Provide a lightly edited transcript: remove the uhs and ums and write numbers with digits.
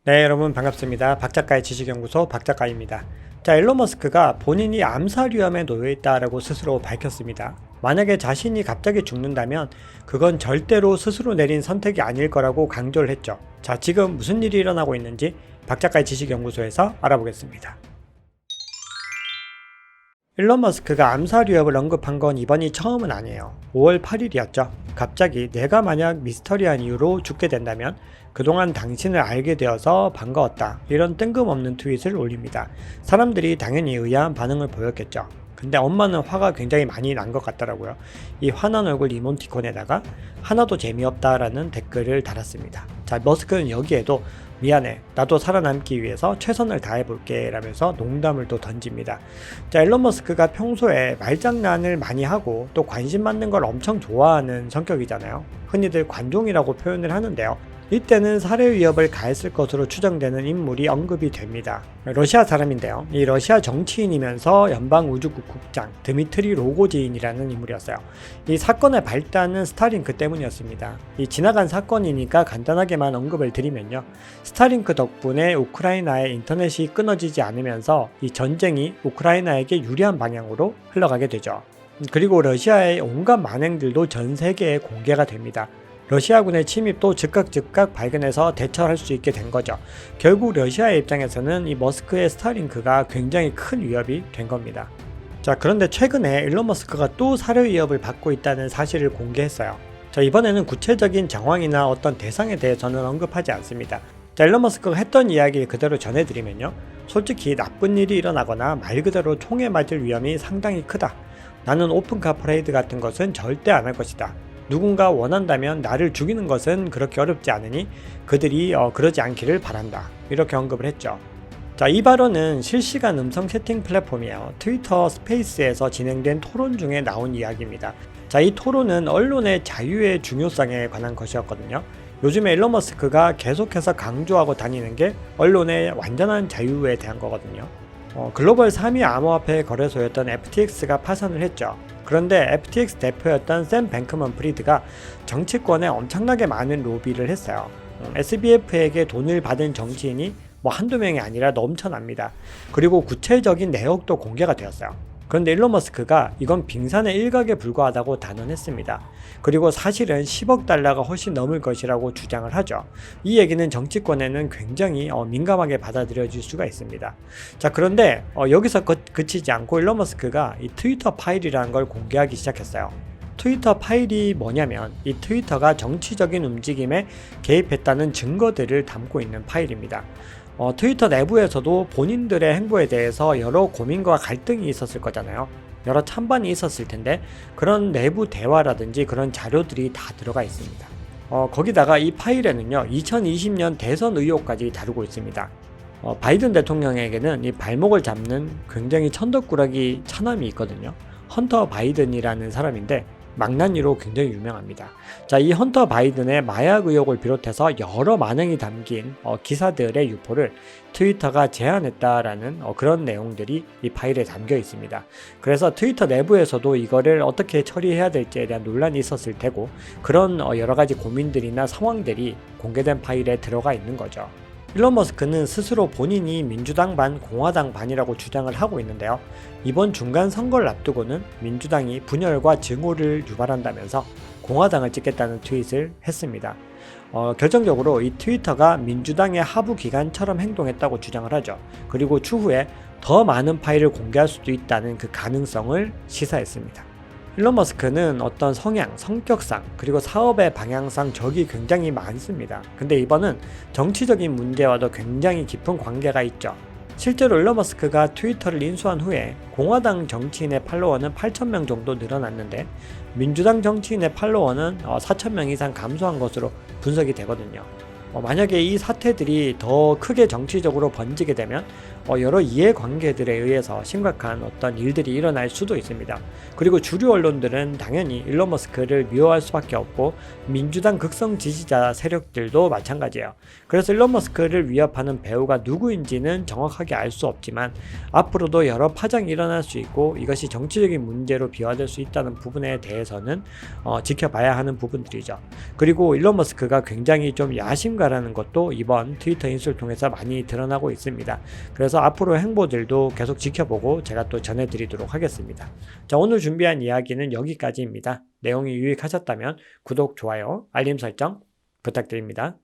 네, 여러분 반갑습니다. 박작가의 지식연구소 박작가입니다. 자, 일론 머스크가 본인이 암살 위험에 놓여 있다라고 스스로 밝혔습니다. 만약에 자신이 갑자기 죽는다면 그건 절대로 스스로 내린 선택이 아닐 거라고 강조를 했죠. 자, 지금 무슨 일이 일어나고 있는지 박작가의 지식연구소에서 알아보겠습니다. 일론 머스크가 암살 위협을 언급한 건 이번이 처음은 아니에요. 5월 8일이었죠. 갑자기 내가 만약 미스터리한 이유로 죽게 된다면 그동안 당신을 알게 되어서 반가웠다, 이런 뜬금없는 트윗을 올립니다. 사람들이 당연히 의아한 반응을 보였겠죠. 근데 엄마는 화가 굉장히 많이 난 것 같더라고요. 이 화난 얼굴 이모티콘에다가 하나도 재미없다라는 댓글을 달았습니다. 자, 머스크는 여기에도 미안해, 나도 살아남기 위해서 최선을 다해볼게 라면서 농담을 또 던집니다. 자, 일론 머스크가 평소에 말장난을 많이 하고 또 관심 받는 걸 엄청 좋아하는 성격이잖아요. 흔히들 관종이라고 표현을 하는데요. 이때는 살해 위협을 가했을 것으로 추정되는 인물이 언급이 됩니다. 러시아 사람인데요. 이 러시아 정치인이면서 연방우주국 국장 드미트리 로고진이라는 인물이었어요. 이 사건의 발단은 스타링크 때문이었습니다. 이 지나간 사건이니까 간단하게만 언급을 드리면요. 스타링크 덕분에 우크라이나의 인터넷이 끊어지지 않으면서 이 전쟁이 우크라이나에게 유리한 방향으로 흘러가게 되죠. 그리고 러시아의 온갖 만행들도 전 세계에 공개가 됩니다. 러시아군의 침입도 즉각 발견해서 대처할 수 있게 된 거죠. 결국 러시아의 입장에서는 이 머스크의 스타링크가 굉장히 큰 위협이 된 겁니다. 자, 그런데 최근에 일론 머스크가 또 살해 위협을 받고 있다는 사실을 공개했어요. 자, 이번에는 구체적인 정황이나 어떤 대상에 대해서는 언급하지 않습니다. 자, 일론 머스크가 했던 이야기를 그대로 전해드리면요. 솔직히 나쁜 일이 일어나거나 말 그대로 총에 맞을 위험이 상당히 크다. 나는 오픈카 퍼레이드 같은 것은 절대 안 할 것이다. 누군가 원한다면 나를 죽이는 것은 그렇게 어렵지 않으니 그들이 그러지 않기를 바란다, 이렇게 언급을 했죠. 자, 이 발언은 실시간 음성 채팅 플랫폼이에요. 트위터 스페이스에서 진행된 토론 중에 나온 이야기입니다. 자, 이 토론은 언론의 자유의 중요성에 관한 것이었거든요. 요즘에 일론 머스크가 계속해서 강조하고 다니는 게 언론의 완전한 자유에 대한 거거든요. 글로벌 3위 암호화폐 거래소였던 FTX가 파산을 했죠. 그런데 FTX 대표였던 샘 뱅크먼 프리드가 정치권에 엄청나게 많은 로비를 했어요. SBF에게 돈을 받은 정치인이 한두 명이 아니라 넘쳐납니다. 그리고 구체적인 내역도 공개가 되었어요. 그런데 일론 머스크가 이건 빙산의 일각에 불과하다고 단언했습니다. 그리고 사실은 10억 달러가 훨씬 넘을 것이라고 주장을 하죠. 이 얘기는 정치권에는 굉장히 민감하게 받아들여질 수가 있습니다. 자, 그런데 여기서 그치지 않고 일론 머스크가 이 트위터 파일이라는 걸 공개하기 시작했어요. 트위터 파일이 뭐냐면 이 트위터가 정치적인 움직임에 개입했다는 증거들을 담고 있는 파일입니다. 트위터 내부에서도 본인들의 행보에 대해서 여러 고민과 갈등이 있었을 거잖아요. 여러 찬반이 있었을 텐데 그런 내부 대화라든지 그런 자료들이 다 들어가 있습니다. 거기다가 이 파일에는요, 2020년 대선 의혹까지 다루고 있습니다. 바이든 대통령에게는 이 발목을 잡는 굉장히 천덕꾸러기 차남이 있거든요. 헌터 바이든이라는 사람인데 망나니로 굉장히 유명합니다. 자, 이 헌터 바이든의 마약 의혹을 비롯해서 여러 만행이 담긴 기사들의 유포를 트위터가 제안했다라는 그런 내용들이 이 파일에 담겨 있습니다. 그래서 트위터 내부에서도 이거를 어떻게 처리해야 될지에 대한 논란이 있었을 테고, 그런 여러 가지 고민들이나 상황들이 공개된 파일에 들어가 있는 거죠. 일론 머스크는 스스로 본인이 민주당 반 공화당 반이라고 주장을 하고 있는데요. 이번 중간 선거를 앞두고는 민주당이 분열과 증오를 유발한다면서 공화당을 찍겠다는 트윗을 했습니다. 결정적으로 이 트위터가 민주당의 하부 기관처럼 행동했다고 주장을 하죠. 그리고 추후에 더 많은 파일을 공개할 수도 있다는 그 가능성을 시사했습니다. 일론 머스크는 어떤 성향, 성격상, 그리고 사업의 방향상 적이 굉장히 많습니다. 근데 이번은 정치적인 문제와도 굉장히 깊은 관계가 있죠. 실제로 일론 머스크가 트위터를 인수한 후에 공화당 정치인의 팔로워는 8,000명 정도 늘어났는데 민주당 정치인의 팔로워는 4,000명 이상 감소한 것으로 분석이 되거든요. 만약에 이 사태들이 더 크게 정치적으로 번지게 되면 여러 이해관계들에 의해서 심각한 어떤 일들이 일어날 수도 있습니다. 그리고 주류 언론들은 당연히 일론 머스크를 미워할 수밖에 없고 민주당 극성 지지자 세력들도 마찬가지예요. 그래서 일론 머스크를 위협하는 배우가 누구인지는 정확하게 알 수 없지만 앞으로도 여러 파장이 일어날 수 있고 이것이 정치적인 문제로 비화될 수 있다는 부분에 대해서는 지켜봐야 하는 부분들이죠. 그리고 일론 머스크가 굉장히 좀 야심가라는 것도 이번 트위터 인수를 통해서 많이 드러나고 있습니다. 그래서 앞으로 행보들도 계속 지켜보고 제가 또 전해드리도록 하겠습니다. 자, 오늘 준비한 이야기는 여기까지입니다. 내용이 유익하셨다면 구독, 좋아요, 알림 설정 부탁드립니다.